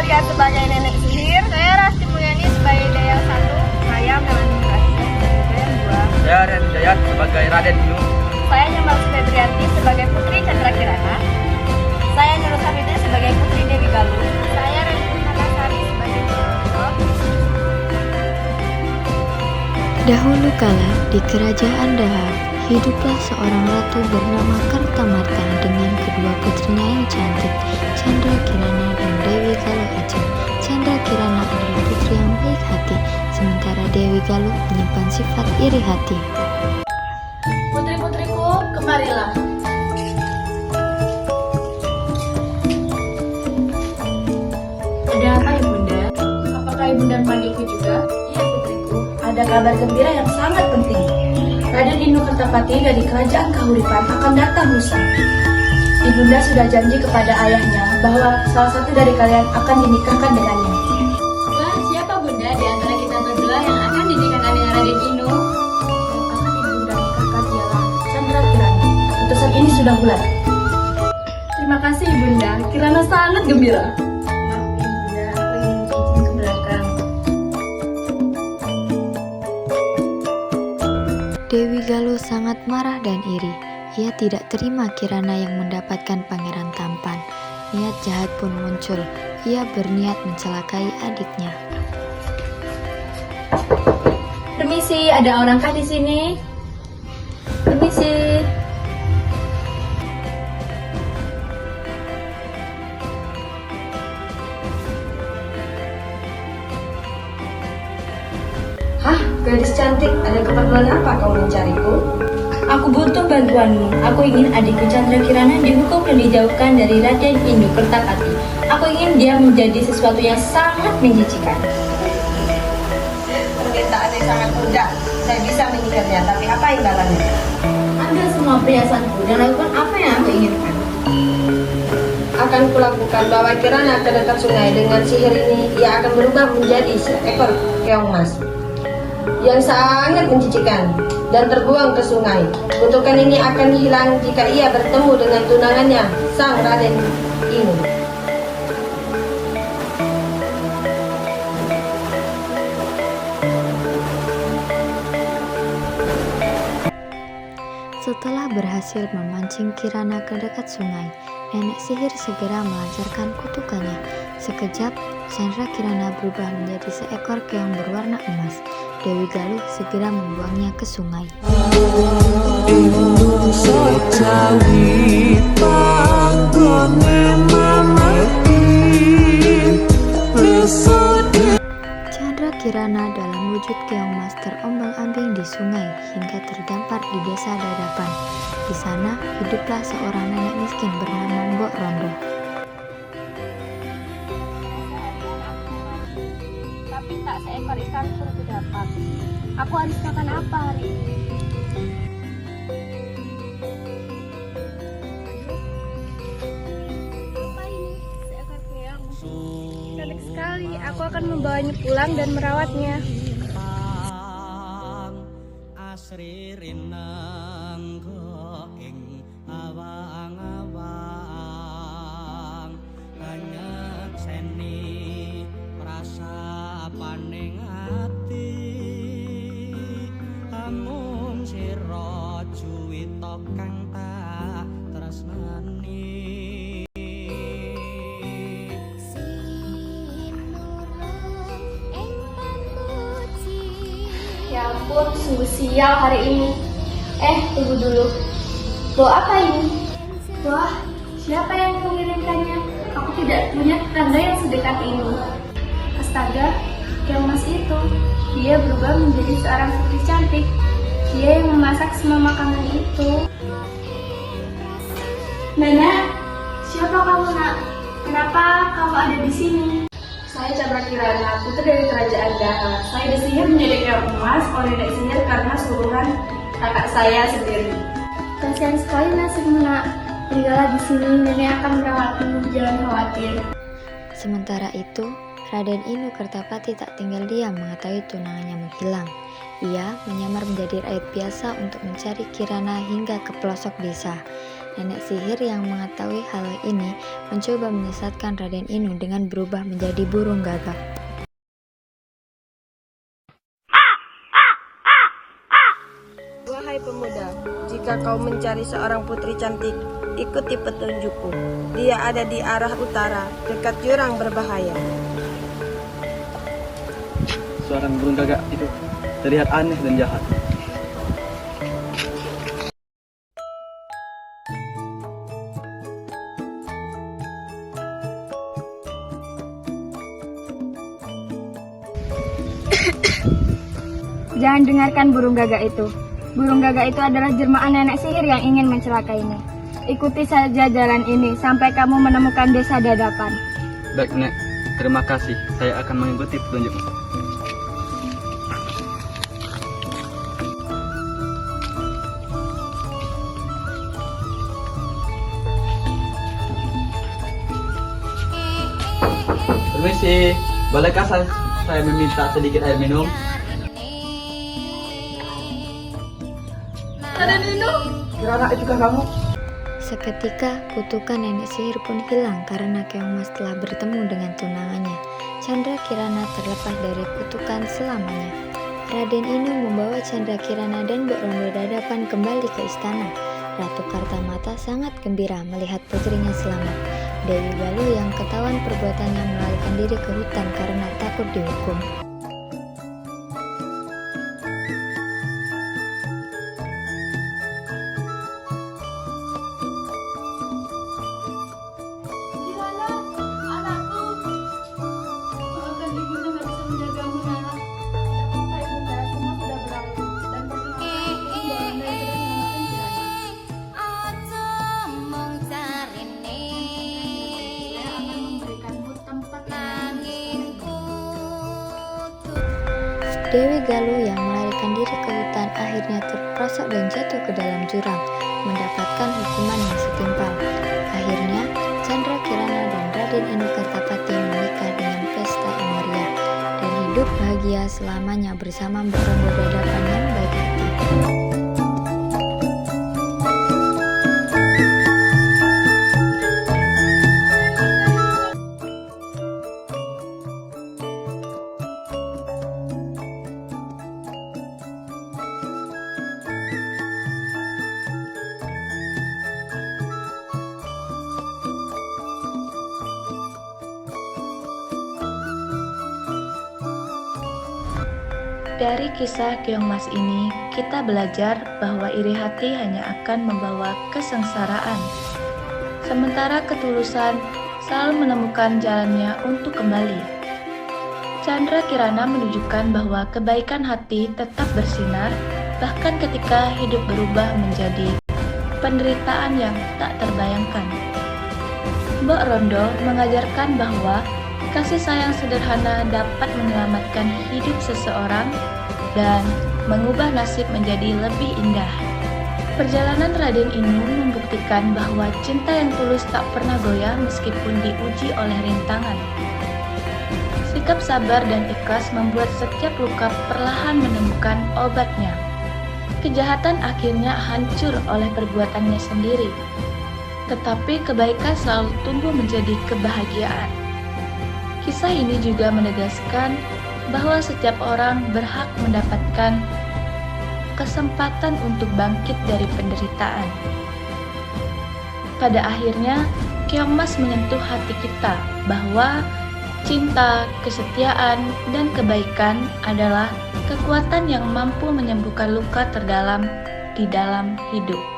Arya sebagai nenek sihir. Saya Rasti Mulyani sebagai Dayang 1. Saya Melani Rahasia sebagai Dayang 2. Saya Rian Hidayat sebagai Raden Inu. Saya Nyomal Febrianti sebagai Putri Chandra Kirana. Saya Nurul Safitri sebagai Putri Dewi Galuh. Saya Resti Natasari sebagai Nurul. Dahulu kala di kerajaan Dahar, hiduplah seorang ratu bernama Kartamarta dengan kedua putrinya yang cantik, Chandra Kirana dan Dewi Galuh Ajeng. Chandra Kirana adalah putri yang baik hati, sementara Dewi Galuh menyimpan sifat iri hati. Putri-putriku, kemarilah. Ada apa ibunda? Apakah ibunda memanggilku juga? Iya putriku, ada kabar gembira yang sangat penting. Raden Inu Kertapati dari kerajaan Kahuripan akan datang lusa. Ibunda sudah janji kepada ayahnya bahwa salah satu dari kalian akan dinikahkan dengannya. Wah, siapa Bunda di antara kita berdua yang akan dinikahkan dengan Raden Inu? Yang akan ibunda nikahkan ialah Chandra Kirana. Keputusan ini sudah bulat. Terima kasih ibunda, Kirana sangat gembira. Maaf ibunda, aku ingin izin ke belakang. Dewi Galuh sangat marah dan iri. Ia tidak terima Kirana yang mendapatkan pangeran tampan. Niat jahat pun muncul. Ia berniat mencelakai adiknya. Permisi, ada orangkah di sini? Permisi. Hah, gadis cantik, ada keperluan apa kau mencariku? Aku butuh bantuanmu. Aku ingin adikku Chandra Kirana dihukum dan dijauhkan dari Raden Inu Kertapati. Aku ingin dia menjadi sesuatu yang sangat menjijikan. Permintaan yang sangat mudah. Saya bisa menikahnya, tapi apa imbalannya? Ambil semua perhiasanku dan lakukan apa yang aku inginkan. Akan kulakukan bahwa Kirana ke dekat sungai. Dengan sihir ini, ia akan berubah menjadi seekor keong emas yang sangat menjijikan dan terbuang ke sungai. Kutukan ini akan hilang jika ia bertemu dengan tunangannya, sang Raden Inu. Setelah berhasil memancing Kirana ke dekat sungai, nenek sihir segera melancarkan kutukannya. Sekejap, Chandra Kirana berubah menjadi seekor keong berwarna emas. Dewi Galuh segera membuangnya ke sungai. Chandra Kirana dalam wujud keong emas terombang-ambing di sungai hingga terdampar di desa Dadapan. Di sana hiduplah seorang nenek miskin bernama Mbok Rondo. Tapi tak seekor ikan pun ku dapat. Aku harus makan apa hari ini? Apa ini? Seekor keong. Cantik sekali. Aku akan membawanya pulang dan merawatnya. Asri rinanggo ing awang-awang banyak seni rasa paning ati amun sira juwita kang tak tresnani. Ya ampun, sungguh sial hari ini. Tunggu dulu. Bawa apa ini? Wah, siapa yang mengirimkannya? Aku tidak punya tetangga yang sedekat ini. Astaga, keong emas itu. Dia berubah menjadi seorang putri cantik. Dia yang memasak semua makanan itu. Nenek, siapa kamu nak? Kenapa kamu ada di sini? Saya Chandra Kirana, putri dari kerajaan Dahar. Saya disihir menjadi keong emas oleh nenek sihir karena suruhan kakak saya sendiri. Kasihan sekali nasibmu nak. Tinggallah di sini, nenek akan merawatmu, jangan khawatir. Sementara itu, Raden Inu Kertapati tak tinggal diam mengetahui tunangannya menghilang. Ia menyamar menjadi rakyat biasa untuk mencari Kirana hingga ke pelosok desa. Nenek sihir yang mengetahui hal ini mencoba menyesatkan Raden Inu dengan berubah menjadi burung gagak. Wahai pemuda, jika kau mencari seorang putri cantik, ikuti petunjukku. Dia ada di arah utara, dekat jurang berbahaya. Seorang burung gagak itu terlihat aneh dan jahat. Jangan dengarkan burung gagak itu. Burung gagak itu adalah jelmaan nenek sihir yang ingin mencelakainya. Ikuti saja jalan ini sampai kamu menemukan desa Dadapan. Baik, Nek. Terima kasih. Saya akan mengikuti petunjukmu. Permisi, bolehkah saya meminta sedikit air minum? Kirana, itukah kamu? Seketika kutukan nenek sihir pun hilang karena Keong Mas telah bertemu dengan tunangannya. Chandra Kirana terlepas dari kutukan selamanya. Raden Inu membawa Chandra Kirana dan Mbok Rondo Dadapan kembali ke istana. Ratu Kartamata sangat gembira melihat putrinya selamat. Dewi Galuh yang ketahuan perbuatannya melarikan diri ke hutan karena takut dihukum. Kirana, anakku. Maafkan ibunda nggak bisa menjagamu, Nana. Tidak apa-apa, ibunda. Semua sudah berlalu. Dan perkenalkan aku Mbak Anda yang sudah menyelamatkan Kirana. Saya akan memberikanmu tempat yang Dewi Galuh yang melarikan diri ke hutan akhirnya terperosok dan jatuh ke dalam jurang, mendapatkan hukuman yang setimpal. Akhirnya, Chandra Kirana dan Raden Inu Kartapati menikah dengan pesta yang meriah dan hidup bahagia selamanya bersama Mbok Rondo Dadapan yang baik hati. Dari kisah Keong Mas ini, kita belajar bahwa iri hati hanya akan membawa kesengsaraan. Sementara ketulusan selalu menemukan jalannya untuk kembali. Chandra Kirana menunjukkan bahwa kebaikan hati tetap bersinar, bahkan ketika hidup berubah menjadi penderitaan yang tak terbayangkan. Mbok Rondo mengajarkan bahwa kasih sayang sederhana dapat menyelamatkan hidup seseorang dan mengubah nasib menjadi lebih indah. Perjalanan Raden Inu membuktikan bahwa cinta yang tulus tak pernah goyah meskipun diuji oleh rintangan. Sikap sabar dan ikhlas membuat setiap luka perlahan menemukan obatnya. Kejahatan akhirnya hancur oleh perbuatannya sendiri, tetapi kebaikan selalu tumbuh menjadi kebahagiaan. Kisah ini juga menegaskan bahwa setiap orang berhak mendapatkan kesempatan untuk bangkit dari penderitaan. Pada akhirnya, Keong Mas menyentuh hati kita bahwa cinta, kesetiaan, dan kebaikan adalah kekuatan yang mampu menyembuhkan luka terdalam di dalam hidup.